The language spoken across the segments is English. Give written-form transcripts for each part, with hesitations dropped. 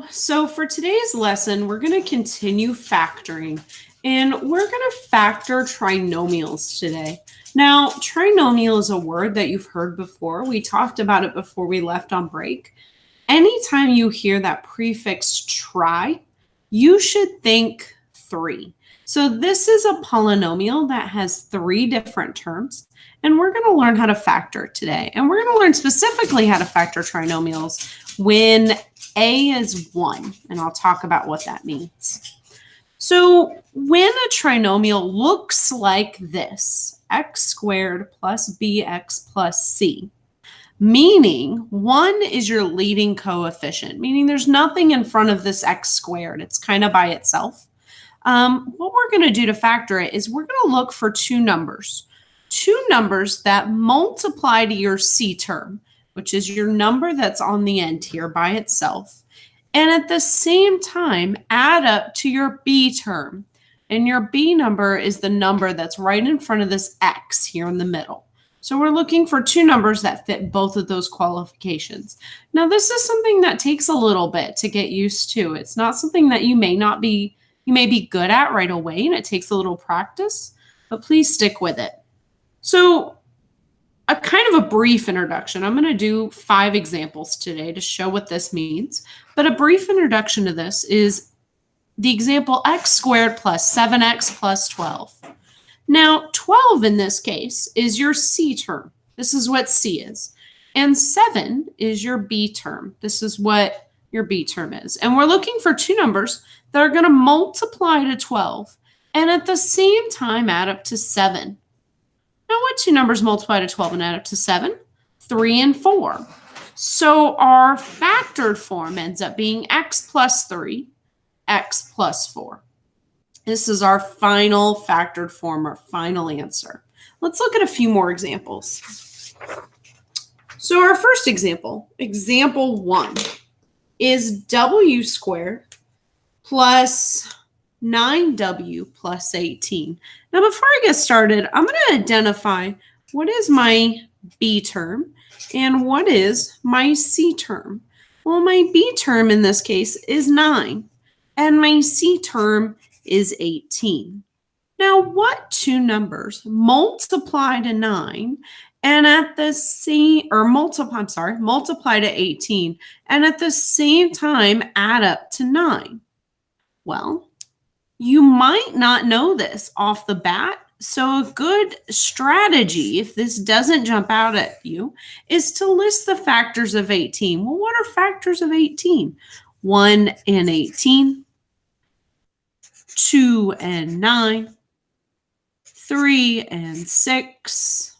So for today's lesson, we're going to continue factoring, and we're going to factor trinomials today. Now, trinomial is a word that you've heard before. We talked about it before we left on break. Anytime you hear that prefix tri, you should think 3. So this is a polynomial that has 3 different terms, and we're going to learn how to factor it today. And we're going to learn specifically how to factor trinomials when a is 1, and I'll talk about what that means. So when a trinomial looks like this, x squared plus bx plus c, meaning 1 is your leading coefficient, meaning there's nothing in front of this x squared. It's kind of by itself. What we're going to do to factor it is we're going to look for two numbers that multiply to your c term, which is your number that's on the end here by itself, and at the same time add up to your b term. And your b number is the number that's right in front of this x here in the middle. So we're looking for two numbers that fit both of those qualifications. Now, this is something that takes a little bit to get used to. It's not something that you may be good at right away, and it takes a little practice, but please stick with it. So a kind of a brief introduction. I'm going to do 5 examples today to show what this means. But a brief introduction to this is the example x squared plus 7x plus 12. Now, 12 in this case is your c term. This is what c is. And 7 is your b term. This is what your b term is. And we're looking for two numbers that are going to multiply to 12 and at the same time add up to 7. Now, what two numbers multiply to 12 and add up to 7? 3 and 4. So our factored form ends up being x plus 3, x plus 4. This is our final factored form, our final answer. Let's look at a few more examples. So our first example, example 1, is w squared plus 9w plus 18. Now, before I get started, I'm going to identify what is my b term and what is my c term. Well, my b term in this case is 9, and my c term is 18. Now, what two numbers multiply to 9 and at the same, multiply to 18 and at the same time add up to 9? Well, you might not know this off the bat, so a good strategy, if this doesn't jump out at you, is to list the factors of 18. Well, what are factors of 18? 1 and 18, 2 and 9, 3 and 6.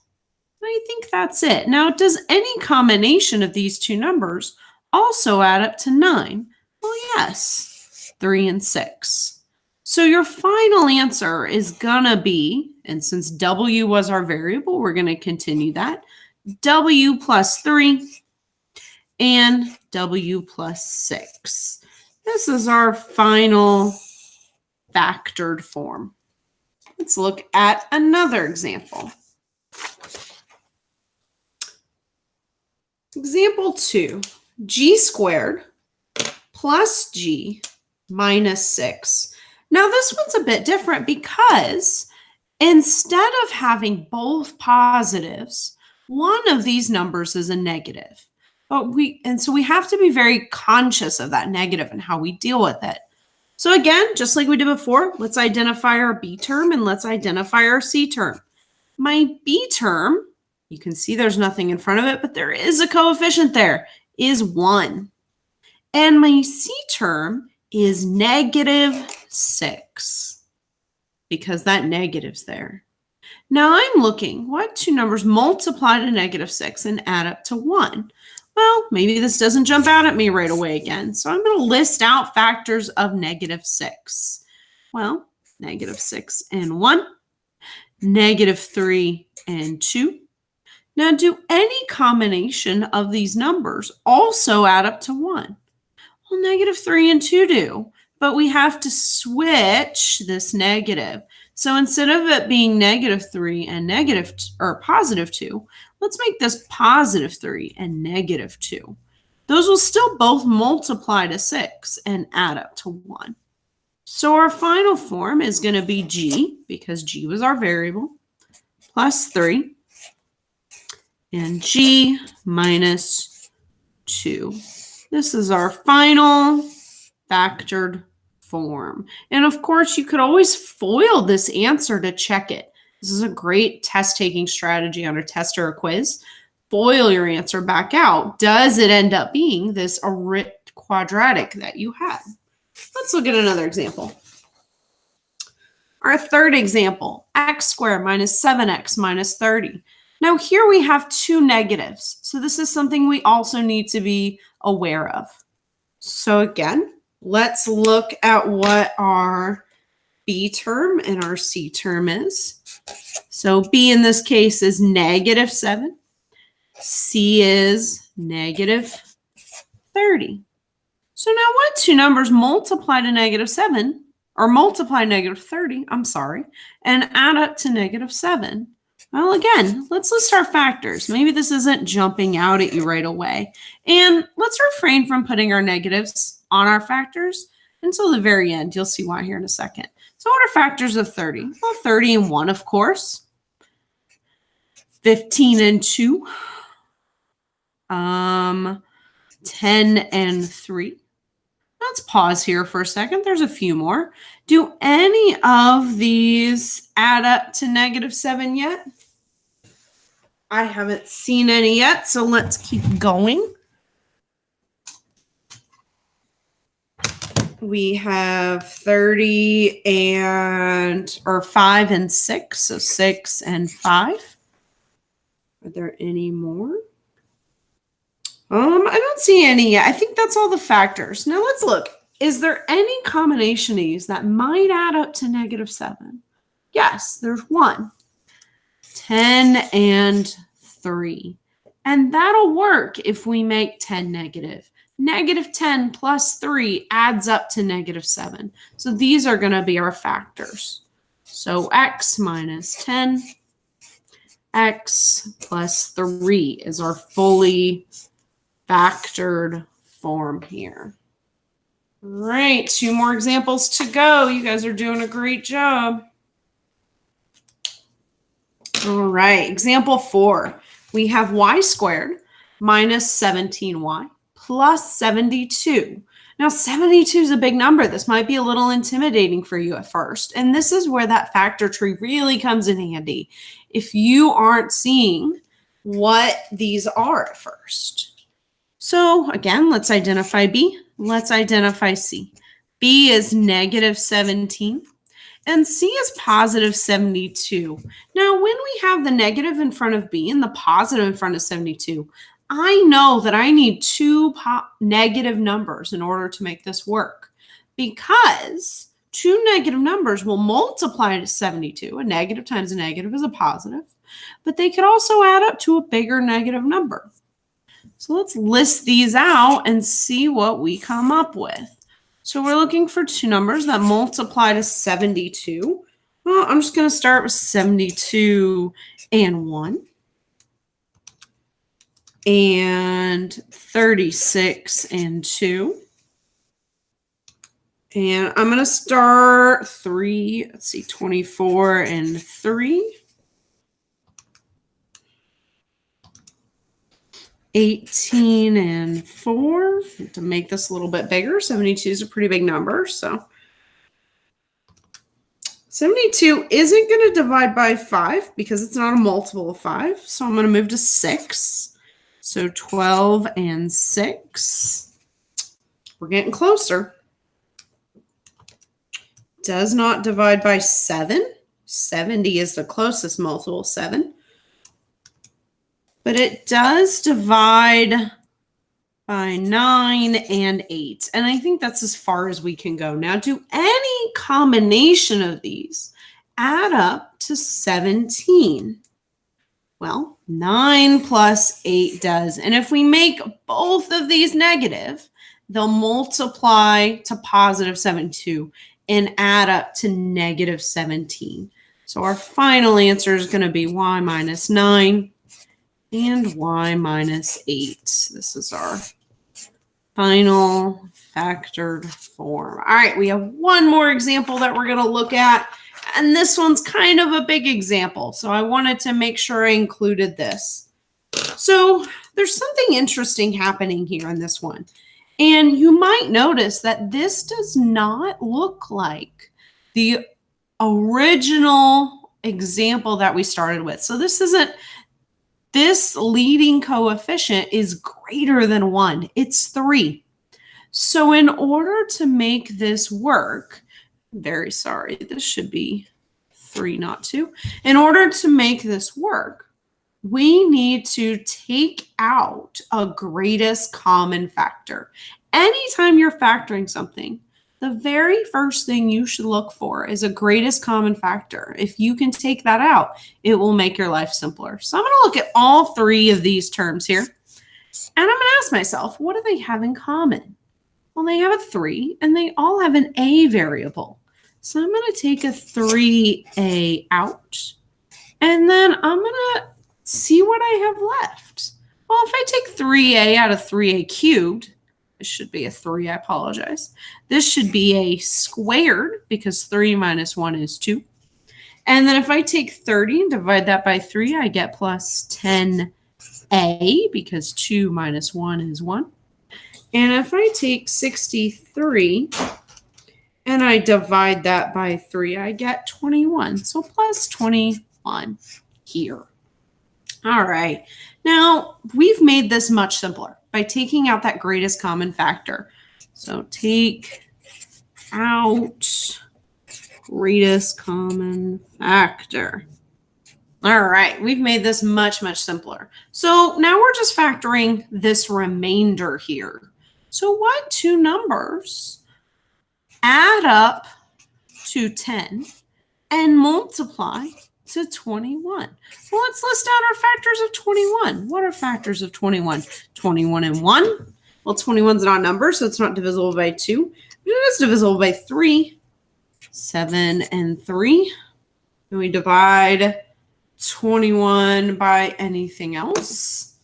I think that's it. Now, does any combination of these two numbers also add up to 9? Well, yes, 3 and 6. So your final answer is going to be, and since w was our variable, we're going to continue that, w plus 3 and w plus 6. This is our final factored form. Let's look at another example. Example 2, g squared plus g minus 6. Now, this one's a bit different because instead of having both positives, one of these numbers is a negative. So we have to be very conscious of that negative and how we deal with it. So again, just like we did before, let's identify our b term and let's identify our c term. My b term, you can see there's nothing in front of it, but there is a coefficient there, is 1. And my c term is negative 6 because that negative's there. Now I'm looking, what two numbers multiply to negative 6 and add up to 1? Well, maybe this doesn't jump out at me right away again. So I'm going to list out factors of negative 6. Well, negative 6 and 1, negative 3 and 2. Now, do any combination of these numbers also add up to 1? Well, negative 3 and 2 do, but we have to switch this negative. So instead of it being negative 3 and positive 2, let's make this positive 3 and negative 2. those will still both multiply to 6 and add up to 1. So our final form is going to be g, because g was our variable, plus 3, and g minus 2. This is our final factored form. And of course, you could always FOIL this answer to check it. This is a great test-taking strategy on a test or a quiz. FOIL your answer back out. Does it end up being this quadratic that you had? Let's look at another example. Our third example, x squared minus 7x minus 30. Now here we have two negatives. So this is something we also need to be aware of. So again, let's look at what our b term and our c term is. So b in this case is negative 7. C is negative 30. So now what two numbers multiply to negative 7, or multiply negative 30, I'm sorry, and add up to negative 7? Well, again, let's list our factors. Maybe this isn't jumping out at you right away. And let's refrain from putting our negatives on our factors until the very end. You'll see why here in a second. So what are factors of 30? Well, 30 and 1, of course. 15 and 2. 10 and 3. Let's pause here for a second. There's a few more. Do any of these add up to negative 7 yet? I haven't seen any yet, so let's keep going. We have 30 and, or 5 and 6, so 6 and 5. Are there any more? I don't see any yet. I think that's all the factors. Now let's look. Is there any combination of these that might add up to negative 7? Yes, there's one. 10 and 3. And that'll work if we make 10 negative. Negative 10 plus 3 adds up to negative 7. So these are going to be our factors. So x minus 10, x plus 3 is our fully factored form here. All right, 2 more examples to go. You guys are doing a great job. All right, example 4. We have y squared minus 17y plus 72. Now, 72 is a big number. This might be a little intimidating for you at first. And this is where that factor tree really comes in handy. If you aren't seeing what these are at first. So again, let's identify B. Let's identify C. B is negative 17 and C is positive 72. Now, when we have the negative in front of B and the positive in front of 72, I know that I need 2 negative numbers in order to make this work, because 2 negative numbers will multiply to 72. A negative times a negative is a positive, but they could also add up to a bigger negative number. So let's list these out and see what we come up with. So we're looking for 2 numbers that multiply to 72. Well, I'm just going to start with 72 and 1. And 36 and 2. And I'm going to start 24 and 3. 18 and 4. To make this a little bit bigger, 72 is a pretty big number. So 72 isn't going to divide by 5 because it's not a multiple of 5. So I'm going to move to 6. So 12 and 6. We're getting closer. Does not divide by 7. 70 is the closest multiple, 7. But it does divide by 9 and 8. And I think that's as far as we can go. Now, do any combination of these add up to 17? Well, 9 plus 8 does. And if we make both of these negative, they'll multiply to positive 72 and add up to negative 17. So our final answer is going to be y minus 9 and y minus 8. This is our final factored form. All right, we have one more example that we're going to look at. And this one's kind of a big example. So I wanted to make sure I included this. So there's something interesting happening here in this one. And you might notice that this does not look like the original example that we started with. So this leading coefficient is greater than 1. It's 3. So in order to make this work, very sorry, this should be 3, not 2. In order to make this work, we need to take out a greatest common factor. Anytime you're factoring something, the very first thing you should look for is a greatest common factor. If you can take that out, it will make your life simpler. So I'm going to look at all 3 of these terms here, and I'm going to ask myself, what do they have in common? Well, they have a 3, and they all have an a variable. So I'm going to take a 3a out, and then I'm going to see what I have left. Well, if I take 3a out of 3a cubed, this should be a 3, I apologize. This should be a squared because 3 minus 1 is 2. And then if I take 30 and divide that by 3, I get plus 10a because 2 minus 1 is 1. And if I take 63 and I divide that by 3, I get 21. So plus 21 here. All right. Now, we've made this much simpler by taking out that greatest common factor. So take out greatest common factor. All right, we've made this much, much simpler. So now we're just factoring this remainder here. So what 2 numbers add up to 10 and multiply to 21? Well, let's list out our factors of 21. What are factors of 21? 21 and 1. Well, 21 is not a number, so it's not divisible by 2. But it is divisible by 3. 7 and 3. And we divide 21 by anything else?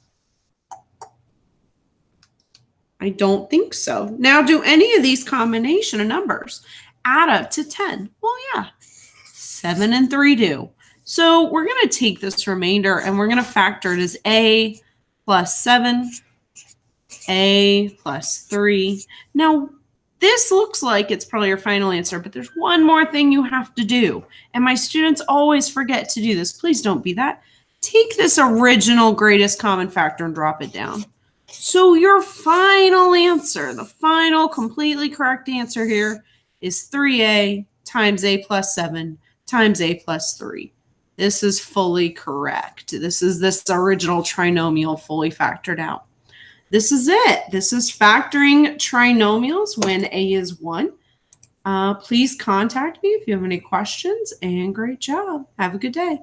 I don't think so. Now, do any of these combination of numbers add up to 10? Well, yeah. 7 and 3 do. So we're going to take this remainder and we're going to factor it as a plus 7, a plus 3. Now, this looks like it's probably your final answer, but there's one more thing you have to do. And my students always forget to do this. Please don't be that. Take this original greatest common factor and drop it down. So your final answer, the final completely correct answer here is 3a times a plus 7 times a plus 3. This is fully correct. This is this original trinomial fully factored out. This is it. This is factoring trinomials when a is 1. Please contact me if you have any questions, and great job. Have a good day.